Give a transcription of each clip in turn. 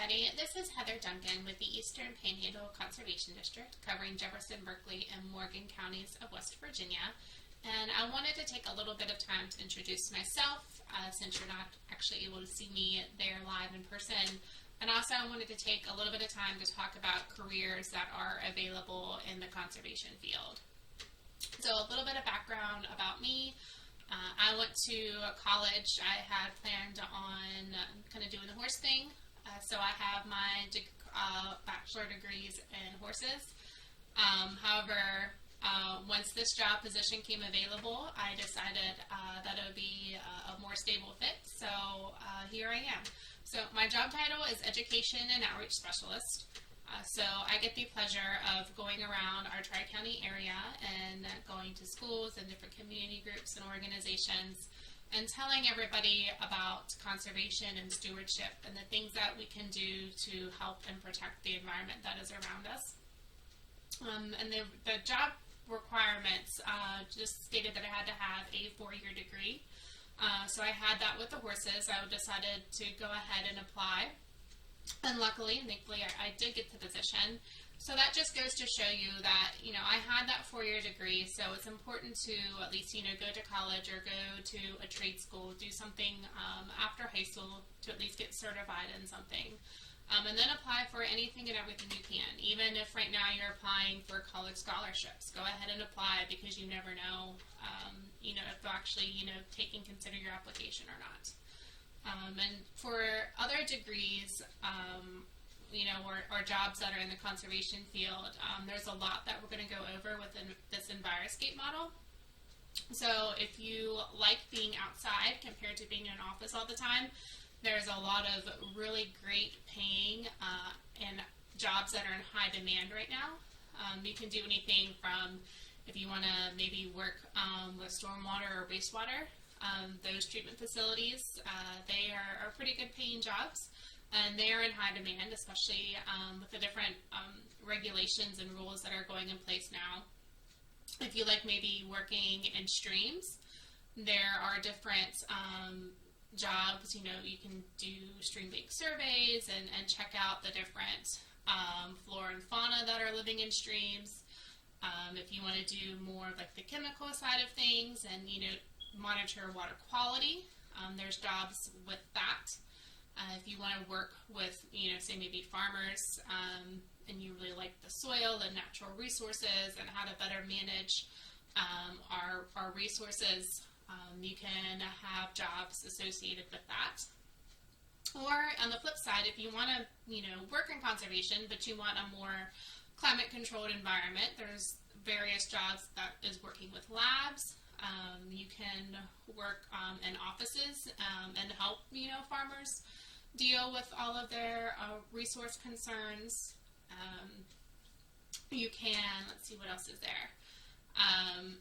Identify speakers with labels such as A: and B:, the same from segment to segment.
A: everybody. This is Heather Duncan with the Eastern Panhandle Conservation District, covering Jefferson, Berkeley, and Morgan counties of West Virginia. And I wanted to take a little bit of time to introduce myself, since you're not actually able to see me there live in person. And also I wanted to take a little bit of time to talk about careers that are available in the conservation field. So a little bit of background about me. I went to college. I had planned on kind of doing the horse thing. So I have my bachelor degrees in horses. However, once this job position came available, I decided that it would be a more stable fit. So here I am. So my job title is Education and Outreach Specialist. So I get the pleasure of going around our Tri-County area and going to schools and different community groups and organizations and telling everybody about conservation and stewardship and the things that we can do to help and protect the environment that is around us. And the job requirements just stated that I had to have a 4-year degree. So I had that with the horses. I decided to go ahead and apply. And luckily and thankfully, I did get the position. So that just goes to show you that, I had that 4-year degree, so it's important to at least, go to college or go to a trade school, do something after high school to at least get certified in something. And then apply for anything and everything you can. Even if right now you're applying for college scholarships, go ahead and apply because you never know, if they'll actually, take and consider your application or not. And for other degrees, or jobs that are in the conservation field, there's a lot that we're going to go over within this Enviroscape model. So if you like being outside compared to being in an office all the time, there's a lot of really great paying and jobs that are in high demand right now. You can do anything from if you want to maybe work with stormwater or wastewater. Those treatment facilities, they are pretty good paying jobs, and they are in high demand, especially with the different regulations and rules that are going in place now. If you like maybe working in streams, there are different jobs. You can do stream bank surveys and check out the different flora and fauna that are living in streams. If you want to do more of like the chemical side of things and monitor water quality, there's jobs with that. If you want to work with, say maybe farmers, and you really like the soil and natural resources and how to better manage our resources, you can have jobs associated with that. Or on the flip side, if you want to, work in conservation, but you want a more climate-controlled environment, there's various jobs that is working with labs. You can work in offices and help, farmers deal with all of their resource concerns. You can, let's see what else is there.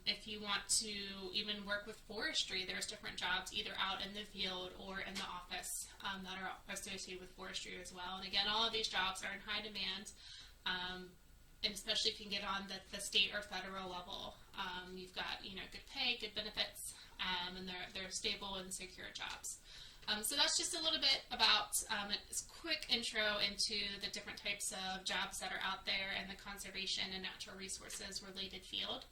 A: If you want to even work with forestry, there's different jobs either out in the field or in the office that are associated with forestry as well. And again, all of these jobs are in high demand. And especially if you can get on the state or federal level, you've got good pay, good benefits, and they're stable and secure jobs. So that's just a little bit about a quick intro into the different types of jobs that are out there in the conservation and natural resources related field.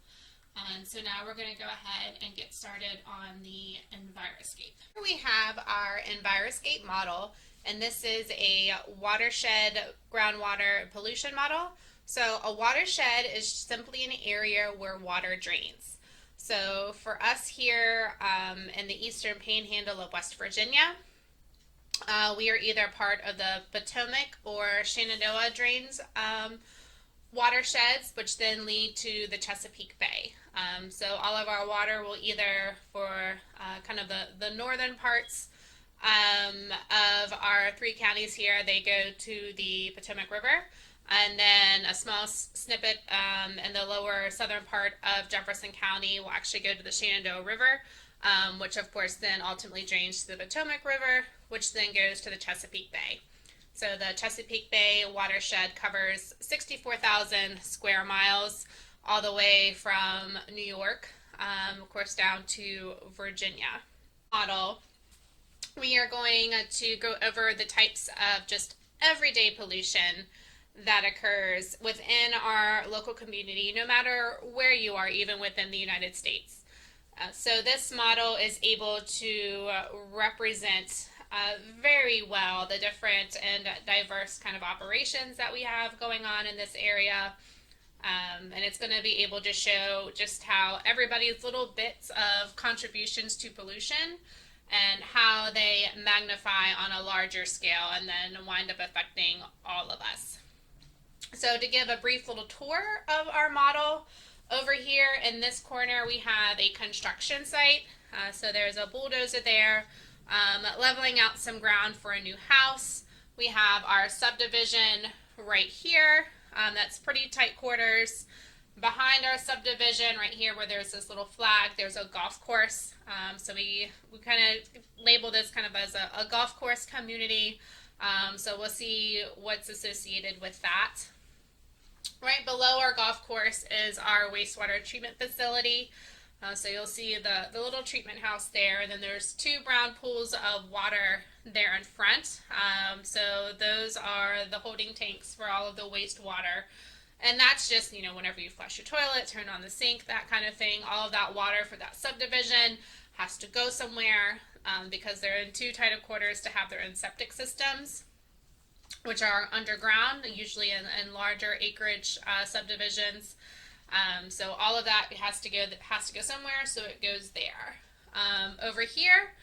A: And so now we're going to go ahead and get started on the Enviroscape. Here we have our Enviroscape model, and this is a watershed groundwater pollution model. So a watershed is simply an area where water drains. So for us here in the Eastern Panhandle of West Virginia, we are either part of the Potomac or Shenandoah drains watersheds, which then lead to the Chesapeake Bay. So all of our water will either, for kind of the northern parts of our 3 counties here, they go to the Potomac River. And then a small snippet in the lower southern part of Jefferson County will actually go to the Shenandoah River, which of course then ultimately drains to the Potomac River, which then goes to the Chesapeake Bay. So the Chesapeake Bay watershed covers 64,000 square miles all the way from New York, of course, down to Virginia. Model, we are going to go over the types of just everyday pollution that occurs within our local community, no matter where you are, even within the United States. So this model is able to represent very well the different and diverse kind of operations that we have going on in this area. And it's going to be able to show just how everybody's little bits of contributions to pollution and how they magnify on a larger scale and then wind up affecting all of us. So to give a brief little tour of our model, over here in this corner we have a construction site. So there's a bulldozer there leveling out some ground for a new house. We have our subdivision right here. That's pretty tight quarters. Behind our subdivision right here where there's this little flag, there's a golf course. So we kind of label this kind of as a golf course community. So we'll see what's associated with that. Right below our golf course is our wastewater treatment facility. So you'll see the little treatment house there, and then there's two brown pools of water there in front. So those are the holding tanks for all of the wastewater. And that's just, whenever you flush your toilet, turn on the sink, that kind of thing, all of that water for that subdivision has to go somewhere because they're in too tight of quarters to have their own septic systems, which are underground, usually in larger acreage subdivisions. So all of that has to go somewhere, so it goes there. Over here,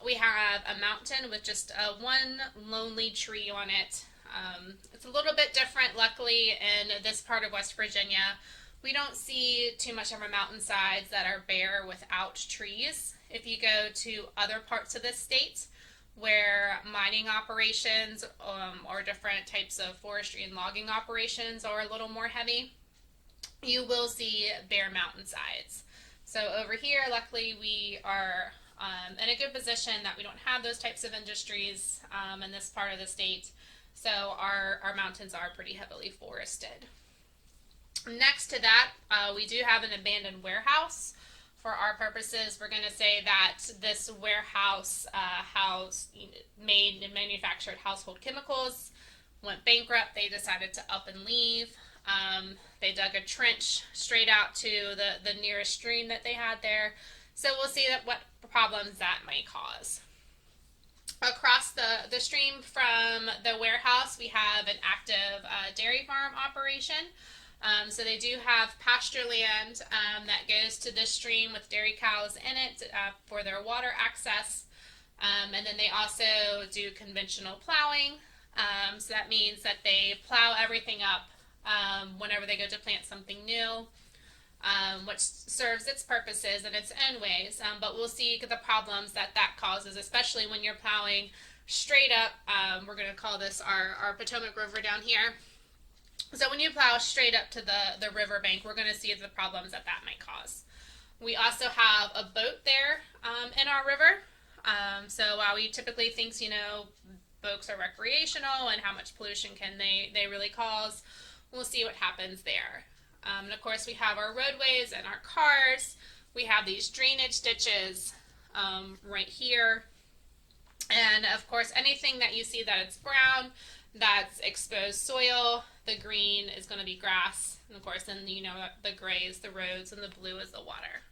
A: we have a mountain with just one lonely tree on it. It's a little bit different, luckily, in this part of West Virginia. We don't see too much of our mountainsides that are bare without trees. If you go to other parts of the state, where mining operations or different types of forestry and logging operations are a little more heavy, you will see bare mountainsides. So over here, luckily, we are in a good position that we don't have those types of industries in this part of the state. So our mountains are pretty heavily forested. Next to that, we do have an abandoned warehouse. For our purposes, we're going to say that this warehouse made and manufactured household chemicals, went bankrupt. They decided to up and leave. They dug a trench straight out to the nearest stream that they had there. So we'll see what problems that might cause. Across the stream from the warehouse, we have an active dairy farm operation. So they do have pasture land that goes to this stream with dairy cows in it for their water access. And then they also do conventional plowing. So that means that they plow everything up whenever they go to plant something new, which serves its purposes in its own ways. But we'll see the problems that causes, especially when you're plowing straight up. We're going to call this our Potomac River down here. So when you plow straight up to the riverbank, we're going to see the problems that might cause. We also have a boat there in our river. So while we typically think, boats are recreational and how much pollution can they really cause, we'll see what happens there. And of course, we have our roadways and our cars. We have these drainage ditches right here. And of course, anything that you see that it's brown, that's exposed soil. The green is going to be grass, and of course then the gray is the roads and the blue is the water.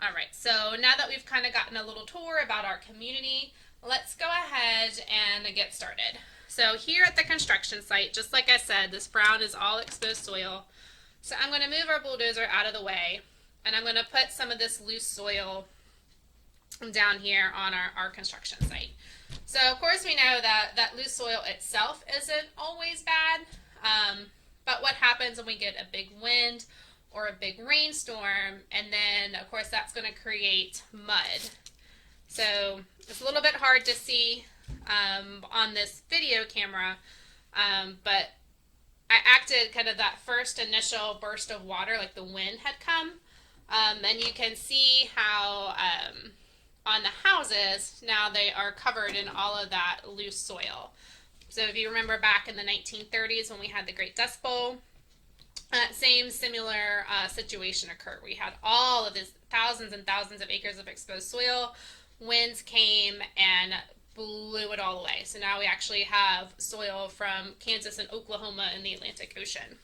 A: All right, so now that we've kind of gotten a little tour about our community, let's go ahead and get started. So here at the construction site, just like I said, this brown is all exposed soil. So I'm going to move our bulldozer out of the way, and I'm going to put some of this loose soil down here on our construction site. So of course we know that loose soil itself isn't always bad, but what happens when we get a big wind or a big rainstorm, and then of course that's going to create mud. So it's a little bit hard to see on this video camera, but I acted kind of that first initial burst of water, like the wind had come, and you can see how on the houses, now they are covered in all of that loose soil. So if you remember back in the 1930s when we had the Great Dust Bowl, same similar situation occurred. We had all of this thousands and thousands of acres of exposed soil. Winds came and blew it all away. So now we actually have soil from Kansas and Oklahoma in the Atlantic Ocean.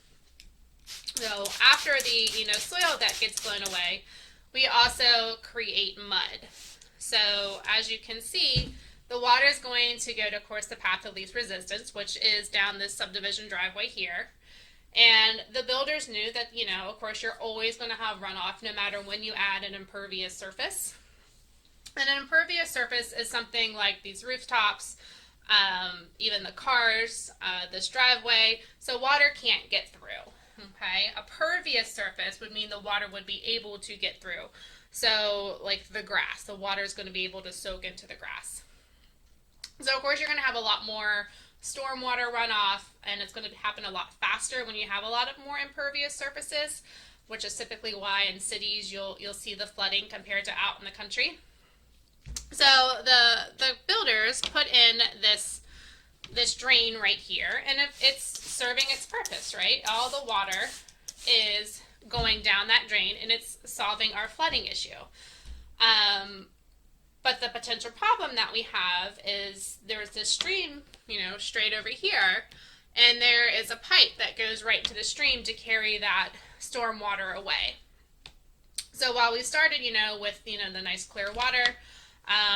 A: So after the soil that gets blown away, we also create mud. So as you can see, the water is going to go to, of course, the path of least resistance, which is down this subdivision driveway here. And the builders knew that, of course, you're always going to have runoff no matter when you add an impervious surface. And an impervious surface is something like these rooftops, even the cars, this driveway, so water can't get through. Okay, a pervious surface would mean the water would be able to get through. So like the grass, the water is going to be able to soak into the grass. So of course you're going to have a lot more stormwater runoff, and it's going to happen a lot faster when you have a lot of more impervious surfaces, which is typically why in cities you'll see the flooding compared to out in the country. So the builders put in this drain right here, and it's serving its purpose, right? All the water is going down that drain, and it's solving our flooding issue. But the potential problem that we have is there's this stream, straight over here, and there is a pipe that goes right to the stream to carry that storm water away. So while we started, with, the nice clear water,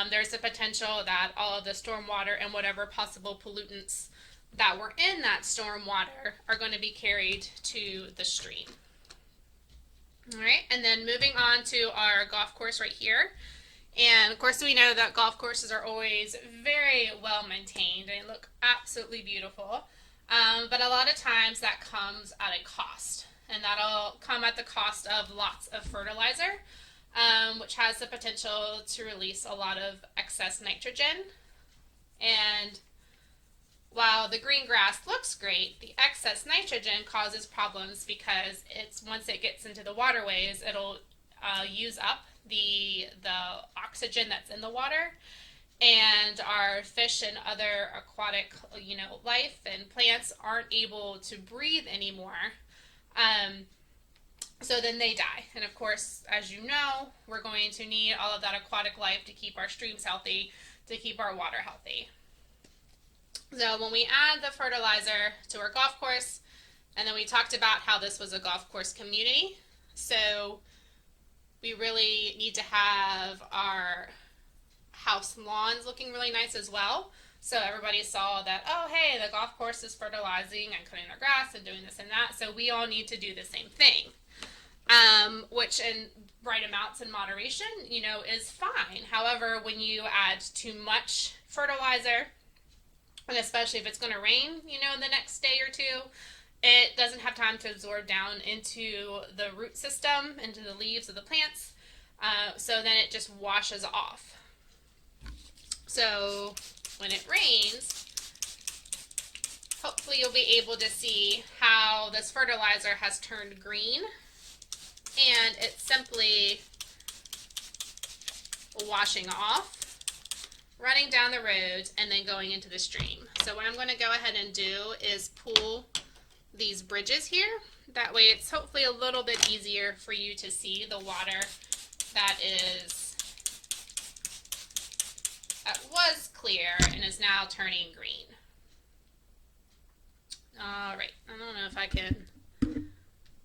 A: there's the potential that all of the storm water and whatever possible pollutants that were in that storm water are going to be carried to the stream. All right, and then moving on to our golf course right here. And of course we know that golf courses are always very well maintained and look absolutely beautiful. But a lot of times that comes at a cost, and that'll come at the cost of lots of fertilizer, which has the potential to release a lot of excess nitrogen. And while the green grass looks great, the excess nitrogen causes problems because once it gets into the waterways, it'll use up the oxygen that's in the water, and our fish and other aquatic life and plants aren't able to breathe anymore. So then they die. And of course, as you know, we're going to need all of that aquatic life to keep our streams healthy, to keep our water healthy. So when we add the fertilizer to our golf course, and then we talked about how this was a golf course community, so we really need to have our house lawns looking really nice as well. So everybody saw that, oh, hey, the golf course is fertilizing and cutting their grass and doing this and that. So we all need to do the same thing, which in right amounts and moderation, is fine. However, when you add too much fertilizer, and especially if it's going to rain, the next day or two, it doesn't have time to absorb down into the root system, into the leaves of the plants, so then it just washes off. So when it rains, hopefully you'll be able to see how this fertilizer has turned green, and it's simply washing off, running down the road, and then going into the stream. So what I'm going to go ahead and do is pull these bridges here. That way it's hopefully a little bit easier for you to see the water that was clear and is now turning green. All right, I don't know if I can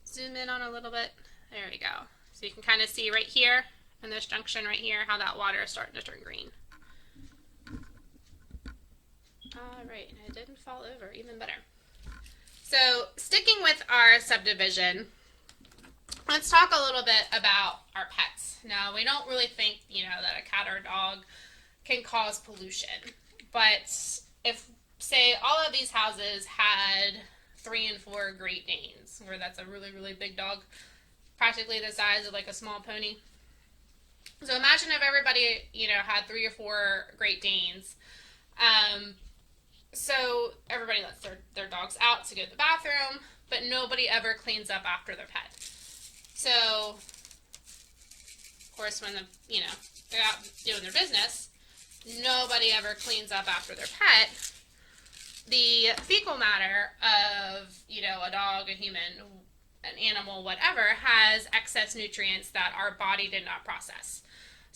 A: zoom in on a little bit. There we go. So you can kind of see right here in this junction right here how that water is starting to turn green. All right, and it didn't fall over, even better. So sticking with our subdivision, let's talk a little bit about our pets. Now, we don't really think, that a cat or a dog can cause pollution. But if, say, all of these houses had 3 and 4 Great Danes, where that's a really, really big dog, practically the size of like a small pony. So imagine if everybody, had 3 or 4 Great Danes. So everybody lets their dogs out to go to the bathroom, but nobody ever cleans up after their pet. So, of course, when they're out doing their business, nobody ever cleans up after their pet. The fecal matter of, a dog, a human, an animal, whatever, has excess nutrients that our body did not process.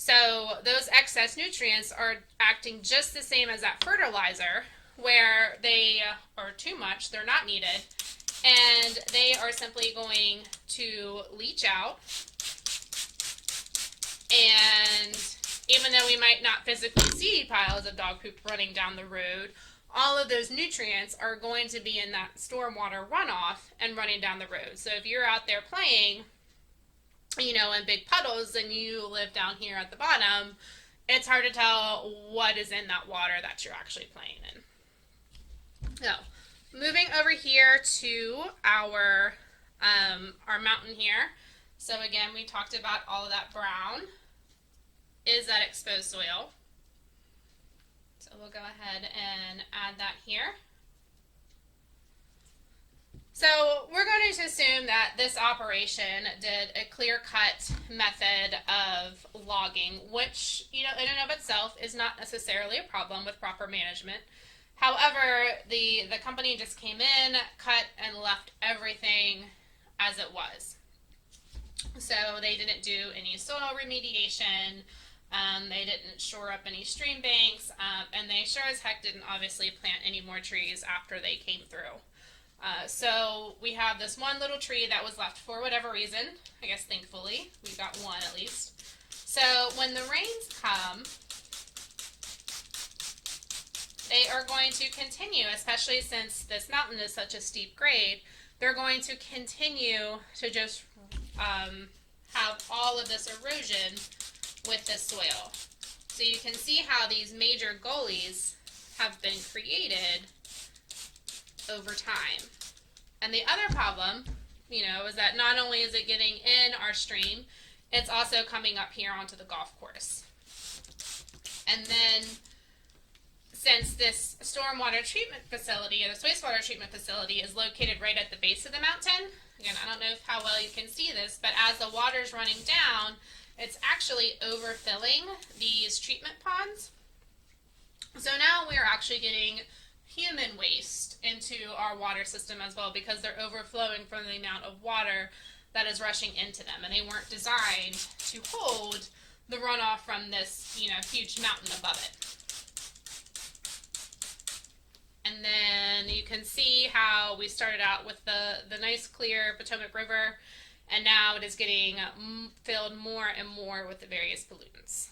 A: So those excess nutrients are acting just the same as that fertilizer, where they are too much, they're not needed, and they are simply going to leach out. And even though we might not physically see piles of dog poop running down the road, all of those nutrients are going to be in that stormwater runoff and running down the road. So if you're out there playing, in big puddles and you live down here at the bottom, it's hard to tell what is in that water that you're actually playing in. So, moving over here to our mountain here. So again, we talked about all of that brown is that exposed soil. So we'll go ahead and add that here. So we're going to assume that this operation did a clear-cut method of logging, which, in and of itself is not necessarily a problem with proper management. However, the company just came in, cut, and left everything as it was. So they didn't do any soil remediation, they didn't shore up any stream banks, and they sure as heck didn't obviously plant any more trees after they came through. So we have this one little tree that was left for whatever reason. I guess thankfully we got one at least. So when the rains come, they are going to continue, especially since this mountain is such a steep grade, they're going to continue to just have all of this erosion with this soil. So you can see how these major gullies have been created over time. And the other problem, is that not only is it getting in our stream, it's also coming up here onto the golf course. And then, since this stormwater treatment facility, or this wastewater treatment facility, is located right at the base of the mountain, again, I don't know how well you can see this, but as the water's running down, it's actually overfilling these treatment ponds. So now we're actually getting human waste into our water system as well, because they're overflowing from the amount of water that is rushing into them, and they weren't designed to hold the runoff from this, huge mountain above it. And then you can see how we started out with the nice clear Potomac River, and now it is getting filled more and more with the various pollutants.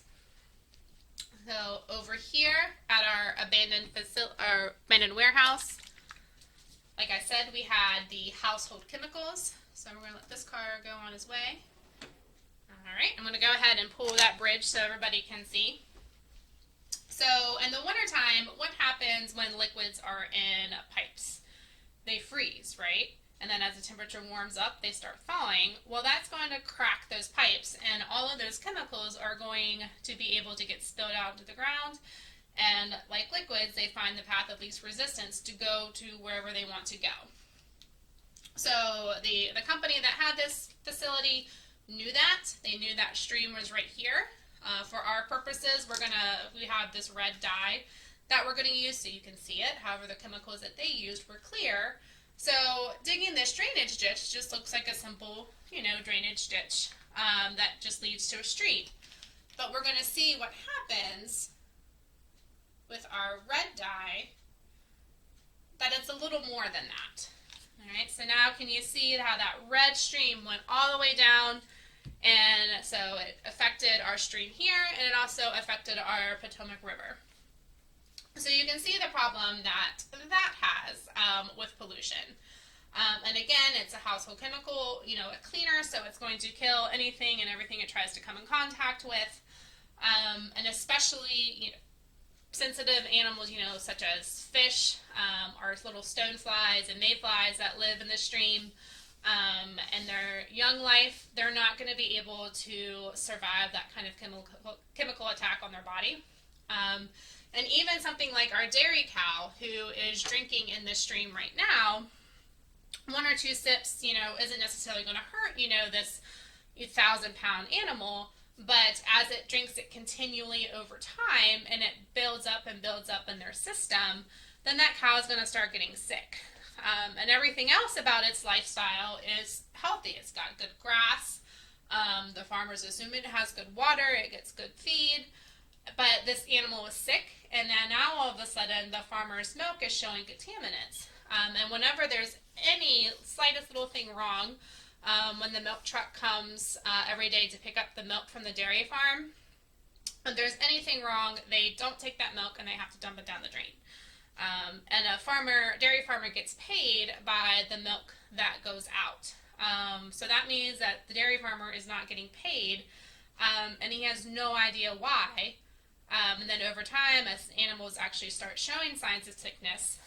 A: So over here at our abandoned warehouse, like I said, we had the household chemicals. So we're going to let this car go on his way. All right, I'm going to go ahead and pull that bridge so everybody can see. So in the wintertime, what happens when liquids are in pipes? They freeze, right? And then as the temperature warms up, they start thawing. Well, that's going to crack those pipes, and all of those chemicals are going to be able to get spilled out into the ground. And like liquids, they find the path of least resistance to go to wherever they want to go. So the company that had this facility knew that. They knew that stream was right here. For our purposes, we have this red dye that we're going to use so you can see it. However, the chemicals that they used were clear. So digging this drainage ditch just looks like a simple, drainage ditch that just leads to a street. But we're going to see what happens with our red dye, that it's a little more than that. All right, so now can you see how that red stream went all the way down? And so it affected our stream here, and it also affected our Potomac River. So you can see the problem that has with pollution. And again, it's a household chemical, a cleaner, so it's going to kill anything and everything it tries to come in contact with. And especially, sensitive animals, such as fish, our little stoneflies and mayflies that live in the stream. And their young life, they're not going to be able to survive that kind of chemical attack on their body. And even something like our dairy cow, who is drinking in this stream right now, 1 or 2 sips, isn't necessarily going to hurt, this 1,000-pound animal. But as it drinks it continually over time, and it builds up in their system, then that cow is going to start getting sick. And everything else about its lifestyle is healthy. It's got good grass. The farmers assume it has good water, it gets good feed, but this animal was sick, and then now all of a sudden the farmer's milk is showing contaminants. And whenever there's any slightest little thing wrong, when the milk truck comes every day to pick up the milk from the dairy farm, if there's anything wrong, they don't take that milk and they have to dump it down the drain. And a dairy farmer gets paid by the milk that goes out. So that means that the dairy farmer is not getting paid, and he has no idea why. And then over time, as animals actually start showing signs of sickness,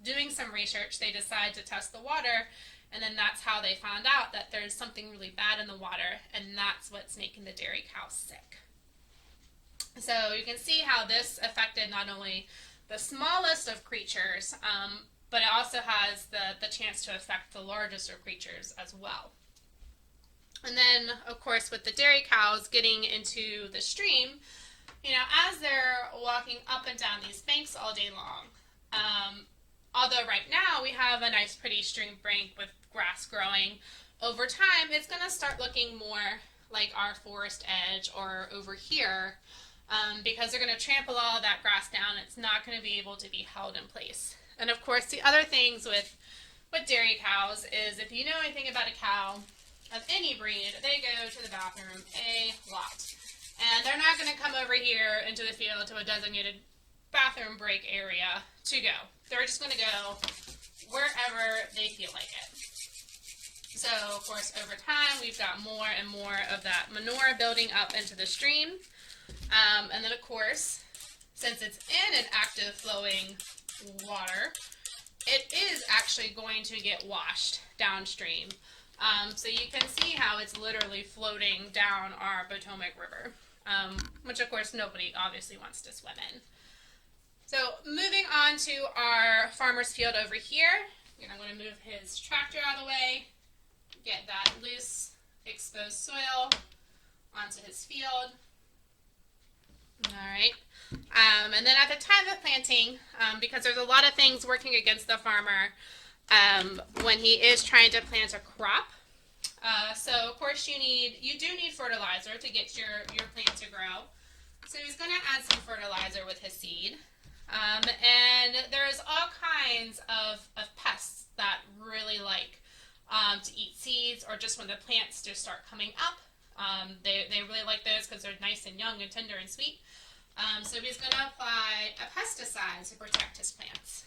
A: doing some research, they decide to test the water, and then that's how they found out that there's something really bad in the water, and that's what's making the dairy cows sick. So you can see how this affected not only the smallest of creatures, but it also has the chance to affect the largest of creatures as well. And then, of course, with the dairy cows getting into the stream, as they're walking up and down these banks all day long, although right now we have a nice pretty stream bank with grass growing, over time it's going to start looking more like our forest edge or over here, because they're going to trample all that grass down. It's not going to be able to be held in place. And of course, the other things with dairy cows is, if you know anything about a cow of any breed, they go to the bathroom a lot. And they're not going to come over here into the field to a designated bathroom break area to go. They're just going to go wherever they feel like it. So, of course, over time, we've got more and more of that manure building up into the stream. And then, of course, since it's in an active flowing water, it is actually going to get washed downstream. So you can see how it's literally floating down our Potomac River, which of course nobody obviously wants to swim in. So moving on to our farmer's field over here, I'm going to move his tractor out of the way, get that loose, exposed soil onto his field. All right. And then at the time of planting, because there's a lot of things working against the farmer when he is trying to plant a crop. So of course you do need fertilizer to get your plant to grow. So he's going to add some fertilizer with his seed. And there's all kinds of pests that really like to eat seeds, or just when the plants just start coming up. They really like those because they're nice and young and tender and sweet. So he's going to apply a pesticide to protect his plants.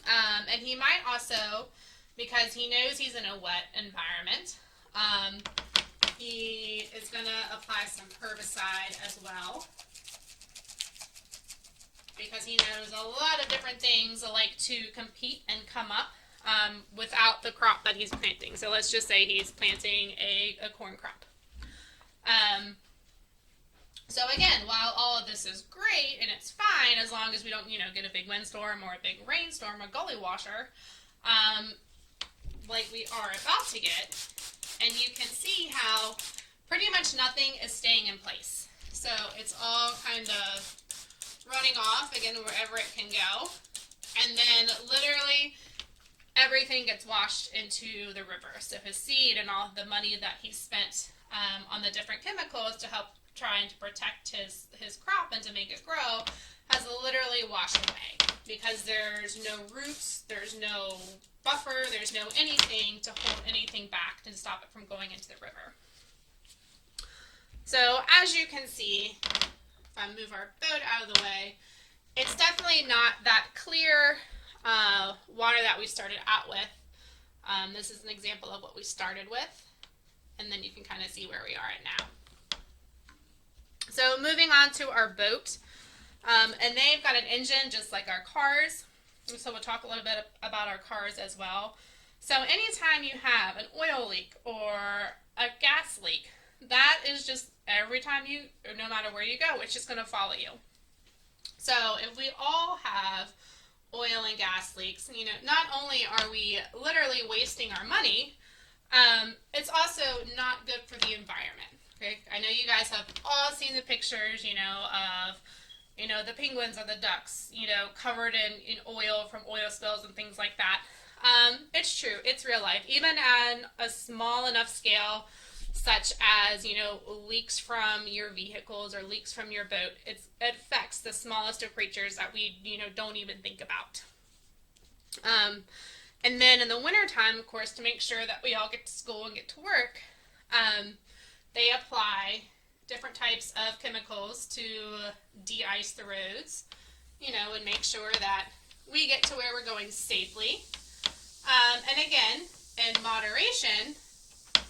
A: And he might also, because he knows he's in a wet environment, he is going to apply some herbicide as well, because he knows a lot of different things like to compete and come up without the crop that he's planting. So let's just say he's planting a corn crop. So again, while all of this is great and it's fine as long as we don't, get a big windstorm or a big rainstorm or gully washer, like we are about to get, and you can see how pretty much nothing is staying in place. So it's all kind of running off again wherever it can go, and then literally everything gets washed into the river. So his seed and all the money that he spent on the different chemicals to help trying to protect his crop and to make it grow has literally washed away, because there's no roots, there's no buffer, there's no anything to hold anything back to stop it from going into the river. So as you can see, if I move our boat out of the way, it's definitely not that clear water that we started out with. This is an example of what we started with, and then you can kind of see where we are at now. So moving on to our boat, and they've got an engine just like our cars, so we'll talk a little bit about our cars as well. So anytime you have an oil leak or a gas leak, that is just every time no matter where you go, it's just going to follow you. So if we all have oil and gas leaks, not only are we literally wasting our money, it's also not good for the environment. Okay? I know you guys have all seen the pictures, of, the penguins or the ducks, covered in oil from oil spills and things like that. It's true. It's real life. Even on a small enough scale such as, you know, leaks from your vehicles or leaks from your boat. It affects the smallest of creatures that we, you know, don't even think about. And then in the wintertime, of course, to make sure that we all get to school and get to work, they apply different types of chemicals to de-ice the roads, you know, and make sure that we get to where we're going safely. And again, in moderation,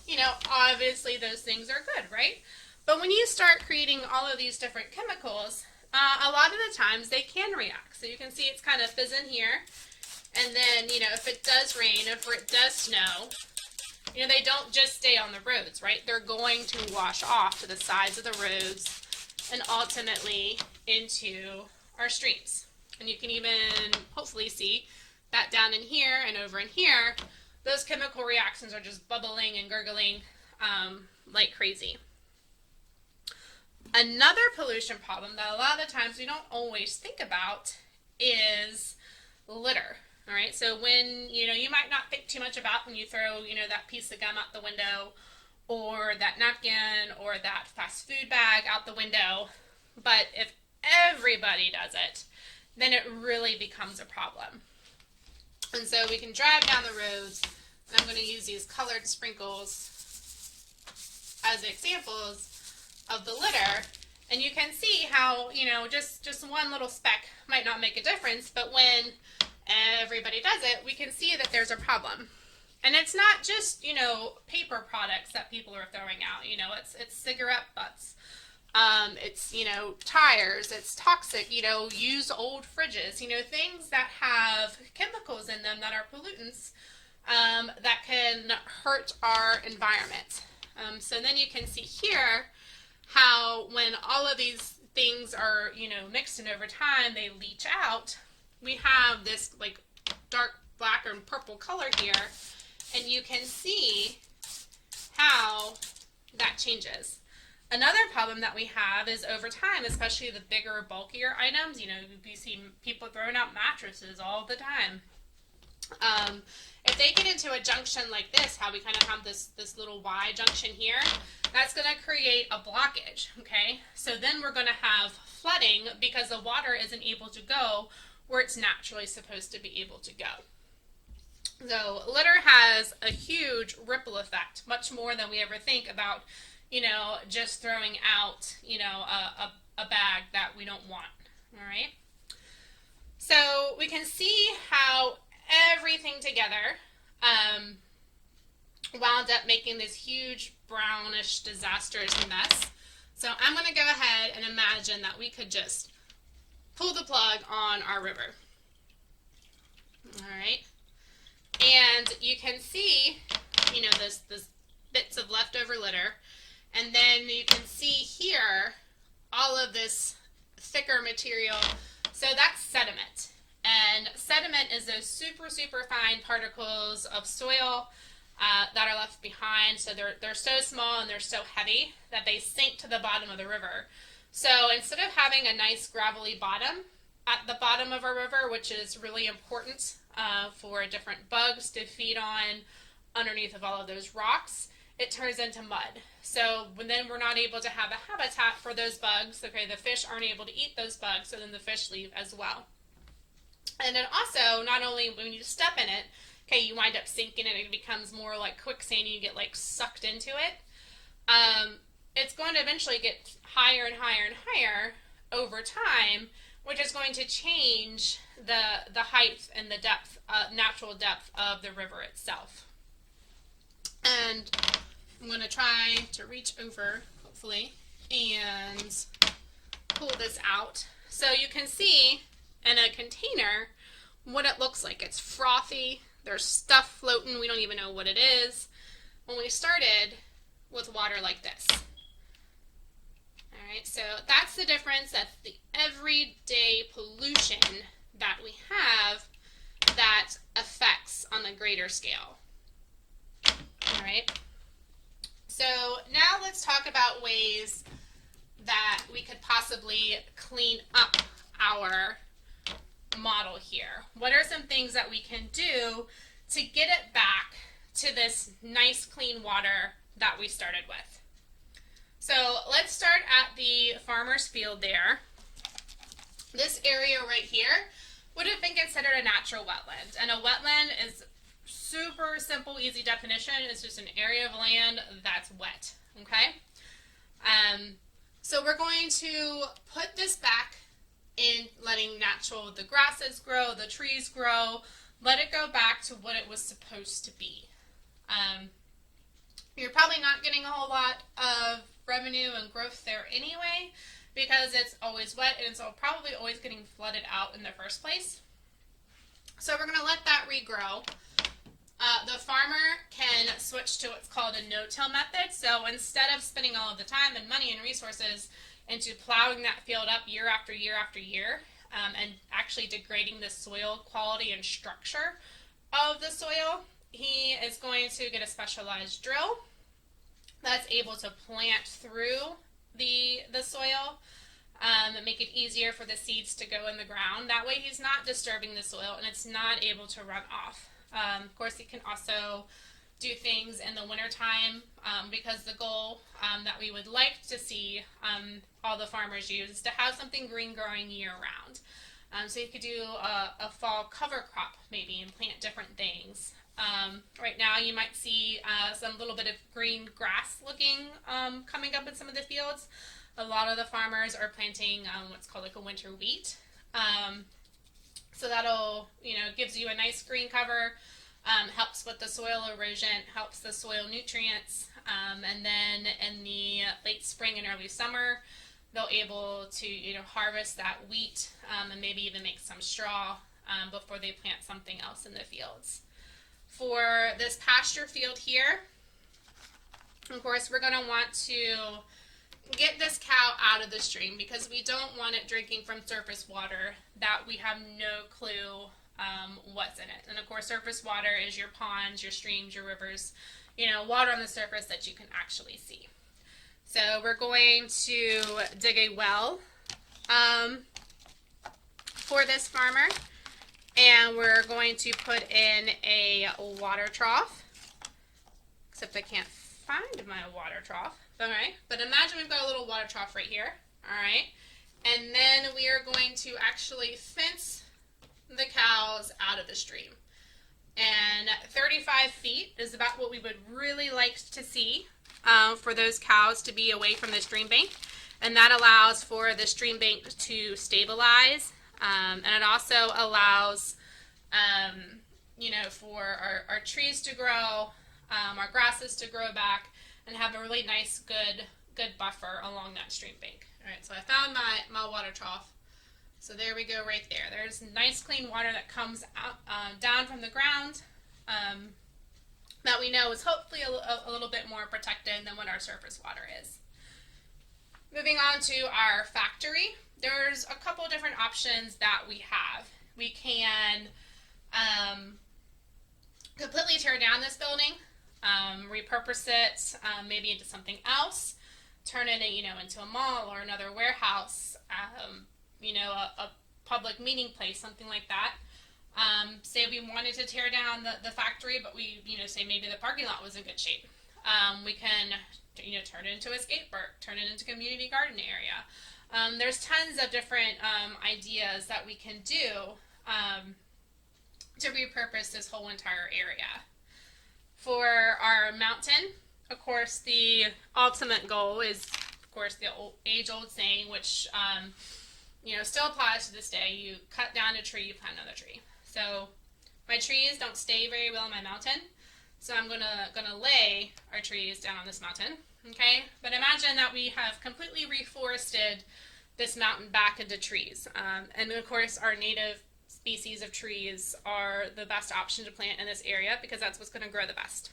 A: you know, obviously those things are good, right? But when you start creating all of these different chemicals, a lot of the times they can react. So you can see it's kind of fizzing here. And then, you know, if it does rain, if it does snow, you know, they don't just stay on the roads, right? They're going to wash off to the sides of the roads and ultimately into our streams. And you can even hopefully see that down in here and over in here, those chemical reactions are just bubbling and gurgling like crazy. Another pollution problem that a lot of the times we don't always think about is litter. All right, so when, you know, you might not think too much about when you throw, you know, that piece of gum out the window or that napkin or that fast food bag out the window, but if everybody does it, then it really becomes a problem. And so we can drive down the roads, and I'm going to use these colored sprinkles as examples of the litter, and you can see how, you know, just one little speck might not make a difference, but when everybody does it, we can see that there's a problem. And it's not just, you know, paper products that people are throwing out. You know, it's cigarette butts. It's, you know, tires. It's toxic, you know, used old fridges. You know, things that have chemicals in them that are pollutants that can hurt our environment. So then you can see here how when all of these things are, you know, mixed and over time they leach out, we have this like dark black or purple color here, and you can see how that changes. Another problem that we have is over time, especially the bigger, bulkier items, you know, you see people throwing out mattresses all the time. If they get into a junction like this, how we kind of have this little Y junction here, that's going to create a blockage, okay? So then we're going to have flooding because the water isn't able to go where it's naturally supposed to be able to go. So litter has a huge ripple effect, much more than we ever think about, you know, just throwing out, you know, a bag that we don't want, all right? So we can see how everything together wound up making this huge brownish disastrous mess. So I'm going to go ahead and imagine that we could just pull the plug on our river. All right. And you can see, you know, this bits of leftover litter. And then you can see here all of this thicker material. So that's sediment. And sediment is those super, super fine particles of soil that are left behind. So they're so small and they're so heavy that they sink to the bottom of the river. So instead of having a nice gravelly bottom at the bottom of a river, which is really important for different bugs to feed on underneath of all of those rocks, it turns into mud. So then we're not able to have a habitat for those bugs. Okay, the fish aren't able to eat those bugs, so then the fish leave as well. And then also, not only when you step in it, okay, you wind up sinking it, it becomes more like quicksand, you get like sucked into it. It's going to eventually get higher and higher and higher over time, which is going to change the height and the depth, natural depth of the river itself. And I'm going to try to reach over, hopefully, and pull this out. So you can see in a container what it looks like. It's frothy. There's stuff floating. We don't even know what it is. When we started with water like this. All right, so that's the difference. That's the everyday pollution that we have that affects on the greater scale. All right. So now let's talk about ways that we could possibly clean up our model here. What are some things that we can do to get it back to this nice clean water that we started with. So let's start at the farmer's field there. This area right here would have been considered a natural wetland, and a wetland is super simple, easy definition. It's just an area of land that's wet, okay? So we're going to put this back in letting the grasses grow, the trees grow, let it go back to what it was supposed to be. You're probably not getting a whole lot of revenue and growth there anyway, because it's always wet and it's probably always getting flooded out in the first place. So we're going to let that regrow. The farmer can switch to what's called a no-till method. So instead of spending all of the time and money and resources into plowing that field up year after year after year, and actually degrading the soil quality and structure of the soil, he is going to get a specialized drill that's able to plant through the soil, and make it easier for the seeds to go in the ground. That way he's not disturbing the soil and it's not able to run off. Of course, he can also do things in the wintertime, because the goal that we would like to see all the farmers use is to have something green growing year round. So you could do a fall cover crop maybe and plant different things. Right now you might see some little bit of green grass looking coming up in some of the fields. A lot of the farmers are planting what's called like a winter wheat. So that'll, gives you a nice green cover, helps with the soil erosion, helps the soil nutrients, and then in the late spring and early summer, they'll able to, harvest that wheat, and maybe even make some straw before they plant something else in the fields. For this pasture field here, of course, we're going to want to get this cow out of the stream because we don't want it drinking from surface water that we have no clue what's in it. And of course, surface water is your ponds, your streams, your rivers, water on the surface that you can actually see. So we're going to dig a well for this farmer, and we're going to put in a water trough, except I can't find my water trough. Alright, but imagine we've got a little water trough right here. Alright, and then we are going to actually fence the cows out of the stream. And 35 feet is about what we would really like to see for those cows to be away from the stream bank. And that allows for the stream bank to stabilize. And it also allows, for our trees to grow, our grasses to grow back, and have a really nice, good buffer along that stream bank. All right, so I found my water trough. So there we go right there. There's nice, clean water that comes out, down from the ground that we know is hopefully a little bit more protected than what our surface water is. Moving on to our factory, there's a couple different options that we have. We can completely tear down this building, repurpose it maybe into something else, turn it into a mall or another warehouse, a public meeting place, something like that. Say we wanted to tear down the factory, but we say maybe the parking lot was in good shape. We can turn it into a skate park, turn it into a community garden area. There's tons of different ideas that we can do to repurpose this whole entire area. For our mountain, of course, the ultimate goal is, of course, the age-old saying, which still applies to this day: you cut down a tree, you plant another tree. So my trees don't stay very well on my mountain, so I'm gonna lay our trees down on this mountain. Okay, but imagine that we have completely reforested this mountain back into trees, and of course, our native species of trees are the best option to plant in this area because that's what's going to grow the best.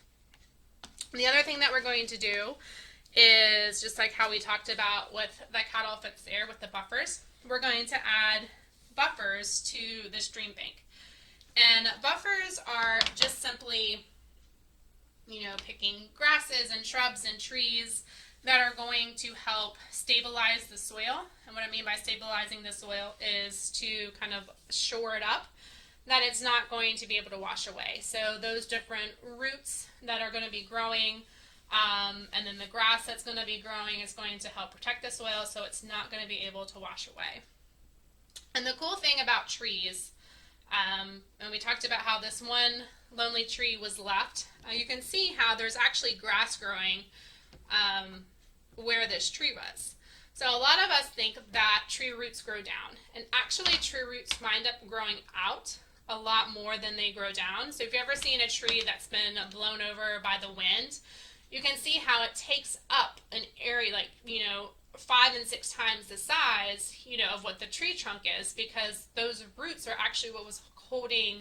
A: And the other thing that we're going to do is, just like how we talked about with the cattle fence there with the buffers, we're going to add buffers to the stream bank. And buffers are just simply, picking grasses and shrubs and trees that are going to help stabilize the soil. And what I mean by stabilizing the soil is to kind of shore it up, that it's not going to be able to wash away. So those different roots that are going to be growing And then the grass that's going to be growing is going to help protect the soil so it's not going to be able to wash away. And the cool thing about trees, and we talked about how this one lonely tree was left, you can see how there's actually grass growing where this tree was. So a lot of us think that tree roots grow down, and actually tree roots wind up growing out a lot more than they grow down. So if you've ever seen a tree that's been blown over by the wind, you can see how it takes up an area like, 5 and 6 times the size, of what the tree trunk is, because those roots are actually what was holding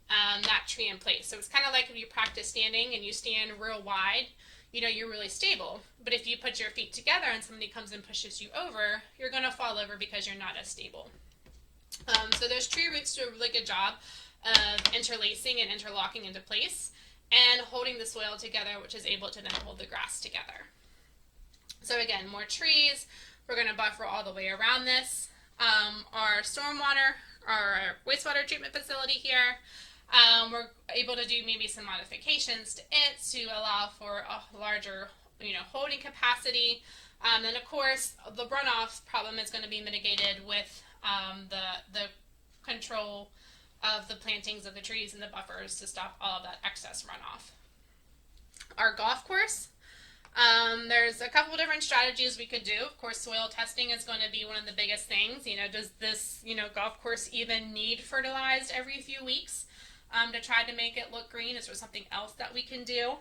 A: that tree in place. So it's kind of like if you practice standing and you stand real wide, you're really stable. But if you put your feet together and somebody comes and pushes you over, you're going to fall over because you're not as stable. So those tree roots do a really good job of interlacing and interlocking into place and holding the soil together, which is able to then hold the grass together. So again, more trees. We're going to buffer all the way around this. Our stormwater, our wastewater treatment facility here, we're able to do maybe some modifications to it to allow for a larger, holding capacity. And of course, the runoff problem is going to be mitigated with the control of the plantings of the trees and the buffers to stop all of that excess runoff. Our golf course, there's a couple different strategies we could do. Of course, soil testing is going to be one of the biggest things. Does this, golf course even need fertilized every few weeks to try to make it look green? Is there something else that we can do?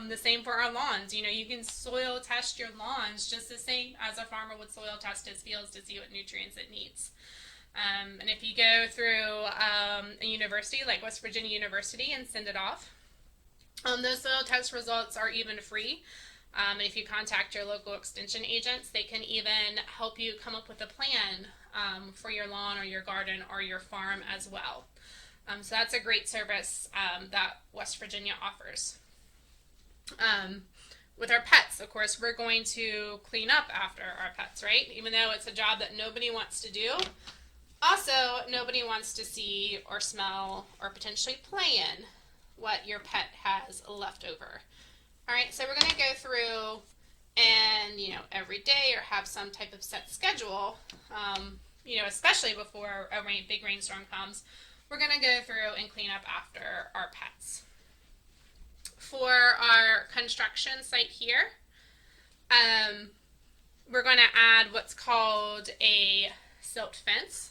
A: The same for our lawns. You can soil test your lawns just the same as a farmer would soil test his fields to see what nutrients it needs. And if you go through a university like West Virginia University and send it off, those soil test results are even free. And if you contact your local extension agents, they can even help you come up with a plan for your lawn or your garden or your farm as well. So that's a great service that West Virginia offers. With our pets, of course, we're going to clean up after our pets, right? Even though it's a job that nobody wants to do. Also, nobody wants to see or smell or potentially play in what your pet has left over. All right, so we're going to go through and, every day or have some type of set schedule, especially before a big rainstorm comes, we're going to go through and clean up after our pets. For our construction site here, we're going to add what's called a silt fence.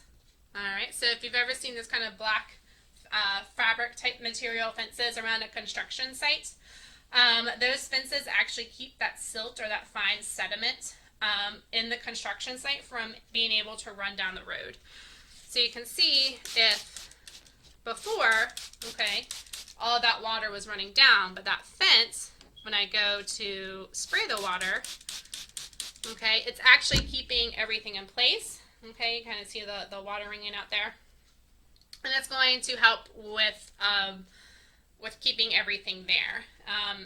A: All right, so if you've ever seen this kind of black fabric type material fences around a construction site, those fences actually keep that silt or that fine sediment in the construction site from being able to run down the road. So you can see if before, all of that water was running down, but that fence, when I go to spray the water, it's actually keeping everything in place. You kind of see the water ringing out there. And it's going to help with keeping everything there.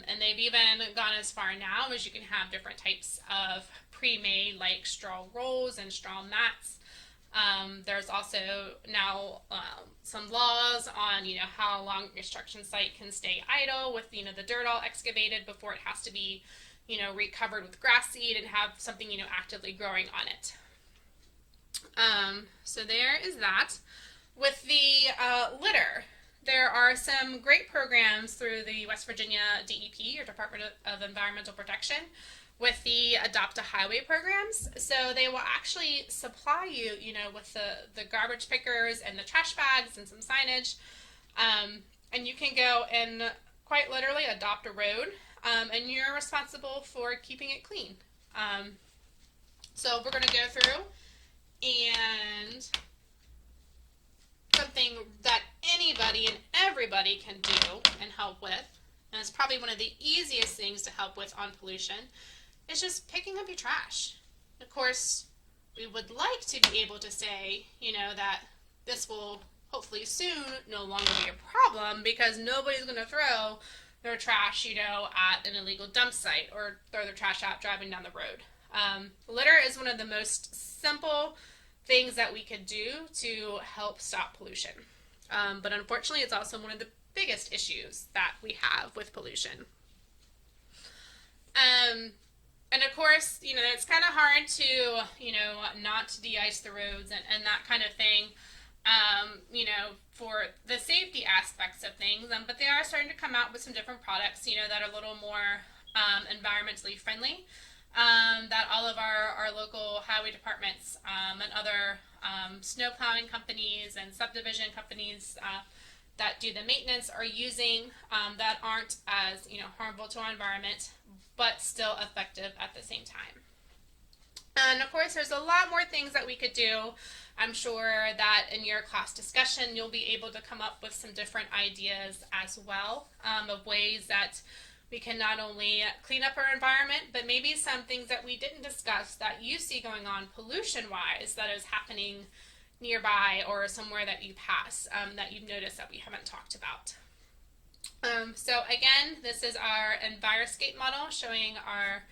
A: And they've even gone as far now as you can have different types of pre-made like straw rolls and straw mats. There's also now some laws on how long a construction site can stay idle with the dirt all excavated before it has to be recovered with grass seed and have something actively growing on it. So there is that. With the litter, there are some great programs through the West Virginia DEP, or Department of Environmental Protection, with the Adopt a Highway programs. So they will actually supply you, with the garbage pickers and the trash bags and some signage. And you can go and quite literally adopt a road, and you're responsible for keeping it clean. So we're going to go through and something that anybody and everybody can do and help with, and it's probably one of the easiest things to help with on pollution, is just picking up your trash. Of course, we would like to be able to say, that this will hopefully soon no longer be a problem because nobody's going to throw their trash, at an illegal dump site or throw their trash out driving down the road. Litter is one of the most simple things that we could do to help stop pollution. But unfortunately, it's also one of the biggest issues that we have with pollution. And of course, it's kind of hard to, not de-ice the roads and that kind of thing, for the safety aspects of things. But they are starting to come out with some different products, that are a little more environmentally friendly. That all of our local highway departments and other snow plowing companies and subdivision companies that do the maintenance are using, that aren't as harmful to our environment, but still effective at the same time. And of course, there's a lot more things that we could do. I'm sure that in your class discussion, you'll be able to come up with some different ideas as well, of ways that we can not only clean up our environment, but maybe some things that we didn't discuss that you see going on pollution-wise that is happening nearby or somewhere that you pass, that you've noticed that we haven't talked about. So again, this is our Enviroscape model showing our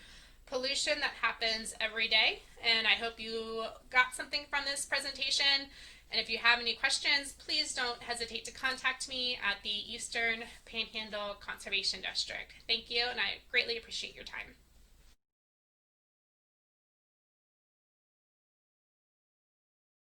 A: pollution that happens every day, and I hope you got something from this presentation. And if you have any questions, please don't hesitate to contact me at the Eastern Panhandle Conservation District. Thank you, and I greatly appreciate your time.